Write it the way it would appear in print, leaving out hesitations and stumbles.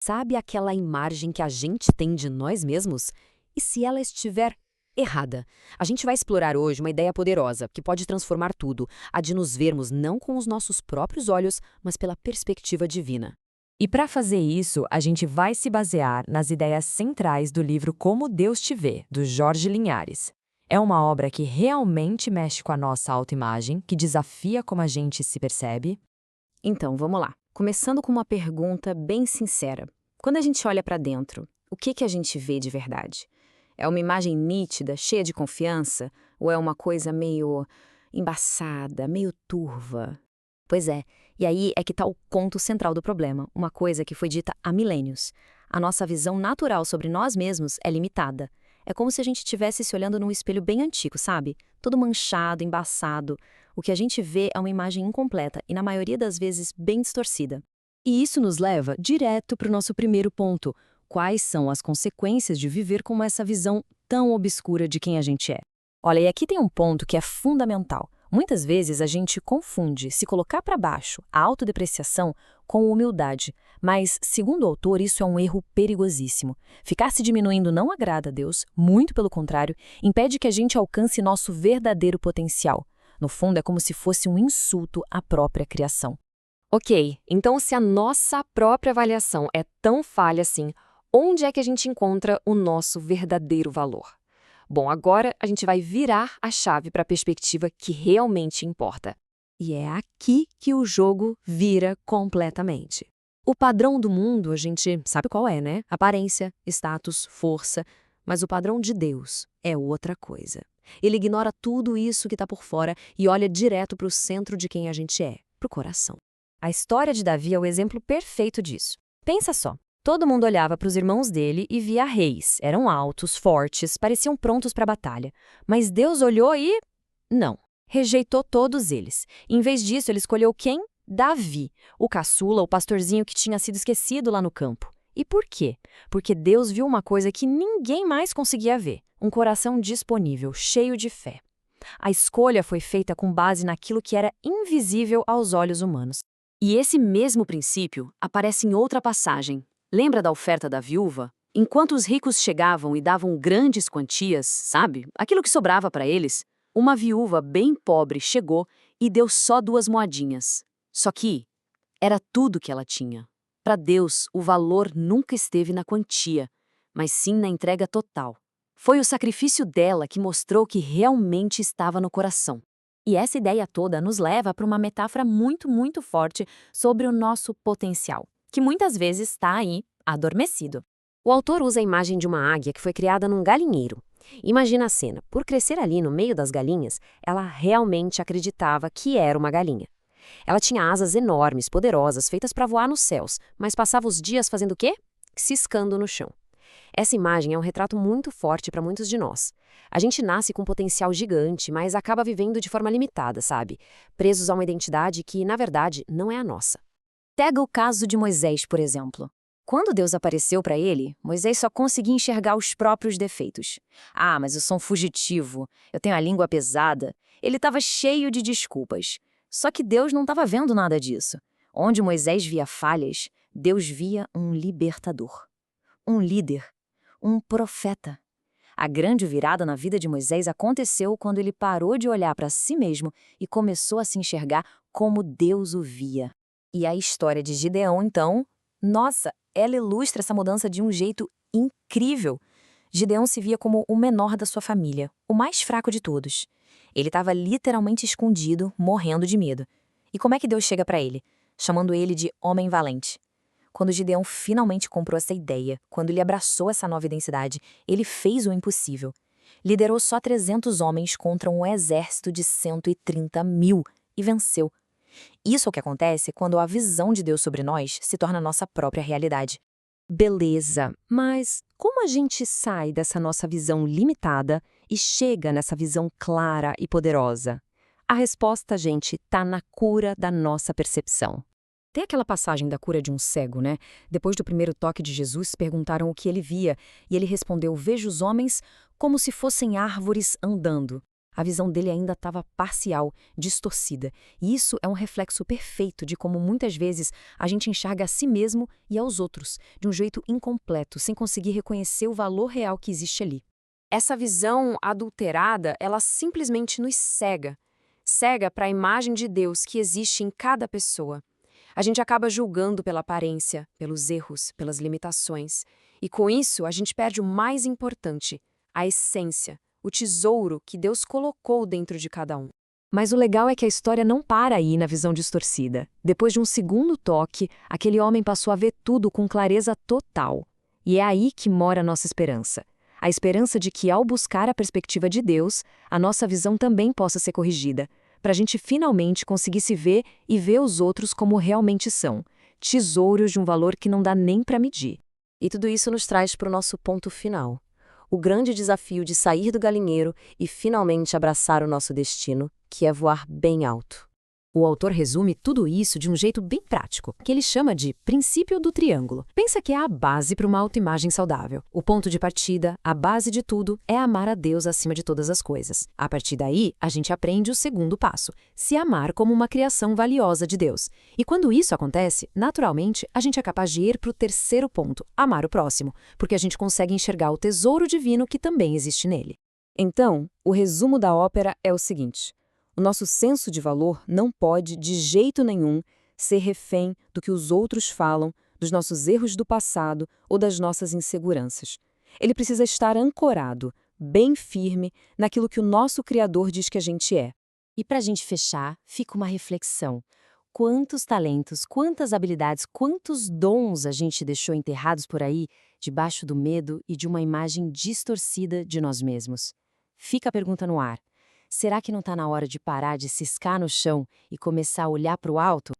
Sabe aquela imagem que a gente tem de nós mesmos? E se ela estiver errada? A gente vai explorar hoje uma ideia poderosa que pode transformar tudo, a de nos vermos não com os nossos próprios olhos, mas pela perspectiva divina. E para fazer isso, a gente vai se basear nas ideias centrais do livro Como Deus Te Vê, do Jorge Linhares. É uma obra que realmente mexe com a nossa autoimagem, que desafia como a gente se percebe. Então, vamos lá. Começando com uma pergunta bem sincera. Quando a gente olha para dentro, o que a gente vê de verdade? É uma imagem nítida, cheia de confiança? Ou é uma coisa meio embaçada, meio turva? Pois é, e aí é que está o ponto central do problema, uma coisa que foi dita há milênios. A nossa visão natural sobre nós mesmos é limitada. É como se a gente estivesse se olhando num espelho bem antigo, sabe? Todo manchado, embaçado. O que a gente vê é uma imagem incompleta e, na maioria das vezes, bem distorcida. E isso nos leva direto para o nosso primeiro ponto. Quais são as consequências de viver com essa visão tão obscura de quem a gente é? Olha, e aqui tem um ponto que é fundamental. Muitas vezes a gente confunde se colocar para baixo, a autodepreciação, com humildade. Mas, segundo o autor, isso é um erro perigosíssimo. Ficar se diminuindo não agrada a Deus, muito pelo contrário, impede que a gente alcance nosso verdadeiro potencial. No fundo, é como se fosse um insulto à própria criação. Ok, então se a nossa própria avaliação é tão falha assim, onde é que a gente encontra o nosso verdadeiro valor? Bom, agora a gente vai virar a chave para a perspectiva que realmente importa. E é aqui que o jogo vira completamente. O padrão do mundo, a gente sabe qual é, né? Aparência, status, força. Mas o padrão de Deus é outra coisa. Ele ignora tudo isso que está por fora e olha direto para o centro de quem a gente é, para o coração. A história de Davi é o exemplo perfeito disso. Pensa só. Todo mundo olhava para os irmãos dele e via reis. Eram altos, fortes, pareciam prontos para a batalha. Mas Deus olhou e... não. Rejeitou todos eles. Em vez disso, ele escolheu quem? Davi, o caçula, o pastorzinho que tinha sido esquecido lá no campo. E por quê? Porque Deus viu uma coisa que ninguém mais conseguia ver. Um coração disponível, cheio de fé. A escolha foi feita com base naquilo que era invisível aos olhos humanos. E esse mesmo princípio aparece em outra passagem. Lembra da oferta da viúva? Enquanto os ricos chegavam e davam grandes quantias, sabe? Aquilo que sobrava para eles, uma viúva bem pobre chegou e deu só 2 moedinhas. Só que era tudo que ela tinha. Para Deus, o valor nunca esteve na quantia, mas sim na entrega total. Foi o sacrifício dela que mostrou que realmente estava no coração. E essa ideia toda nos leva para uma metáfora muito forte sobre o nosso potencial, que muitas vezes está aí, adormecido. O autor usa a imagem de uma águia que foi criada num galinheiro. Imagina a cena. Por crescer ali no meio das galinhas, ela realmente acreditava que era uma galinha. Ela tinha asas enormes, poderosas, feitas para voar nos céus, mas passava os dias fazendo o quê? Ciscando no chão. Essa imagem é um retrato muito forte para muitos de nós. A gente nasce com um potencial gigante, mas acaba vivendo de forma limitada, sabe? Presos a uma identidade que, na verdade, não é a nossa. Pega o caso de Moisés, por exemplo. Quando Deus apareceu para ele, Moisés só conseguia enxergar os próprios defeitos. Ah, mas eu sou um fugitivo, eu tenho a língua pesada. Ele estava cheio de desculpas. Só que Deus não estava vendo nada disso. Onde Moisés via falhas, Deus via um libertador. Um líder. Um profeta. A grande virada na vida de Moisés aconteceu quando ele parou de olhar para si mesmo e começou a se enxergar como Deus o via. E a história de Gideão, então, nossa, ela ilustra essa mudança de um jeito incrível. Gideão se via como o menor da sua família, o mais fraco de todos. Ele estava literalmente escondido, morrendo de medo. E como é que Deus chega para ele? Chamando ele de homem valente. Quando Gideão finalmente comprou essa ideia, quando ele abraçou essa nova identidade, ele fez o impossível. Liderou só 300 homens contra um exército de 130 mil e venceu. Isso é o que acontece quando a visão de Deus sobre nós se torna nossa própria realidade. Beleza, mas como a gente sai dessa nossa visão limitada e chega nessa visão clara e poderosa? A resposta, gente, está na cura da nossa percepção. Tem aquela passagem da cura de um cego, né? Depois do primeiro toque de Jesus, perguntaram o que ele via, e ele respondeu: vejo os homens como se fossem árvores andando. A visão dele ainda estava parcial, distorcida. E isso é um reflexo perfeito de como muitas vezes a gente enxerga a si mesmo e aos outros, de um jeito incompleto, sem conseguir reconhecer o valor real que existe ali. Essa visão adulterada, ela simplesmente nos cega. Cega para a imagem de Deus que existe em cada pessoa. A gente acaba julgando pela aparência, pelos erros, pelas limitações. E com isso, a gente perde o mais importante, a essência, o tesouro que Deus colocou dentro de cada um. Mas o legal é que a história não para aí na visão distorcida. Depois de um segundo toque, aquele homem passou a ver tudo com clareza total. E é aí que mora a nossa esperança. A esperança de que, ao buscar a perspectiva de Deus, a nossa visão também possa ser corrigida, para a gente finalmente conseguir se ver e ver os outros como realmente são, tesouros de um valor que não dá nem para medir. E tudo isso nos traz para o nosso ponto final. O grande desafio de sair do galinheiro e finalmente abraçar o nosso destino, que é voar bem alto. O autor resume tudo isso de um jeito bem prático, que ele chama de princípio do triângulo. Pensa que é a base para uma autoimagem saudável. O ponto de partida, a base de tudo, é amar a Deus acima de todas as coisas. A partir daí, a gente aprende o segundo passo, se amar como uma criação valiosa de Deus. E quando isso acontece, naturalmente, a gente é capaz de ir para o terceiro ponto, amar o próximo, porque a gente consegue enxergar o tesouro divino que também existe nele. Então, o resumo da ópera é o seguinte: o nosso senso de valor não pode, de jeito nenhum, ser refém do que os outros falam, dos nossos erros do passado ou das nossas inseguranças. Ele precisa estar ancorado, bem firme, naquilo que o nosso Criador diz que a gente é. E para a gente fechar, fica uma reflexão. Quantos talentos, quantas habilidades, quantos dons a gente deixou enterrados por aí, debaixo do medo e de uma imagem distorcida de nós mesmos? Fica a pergunta no ar. Será que não está na hora de parar de ciscar no chão e começar a olhar para o alto?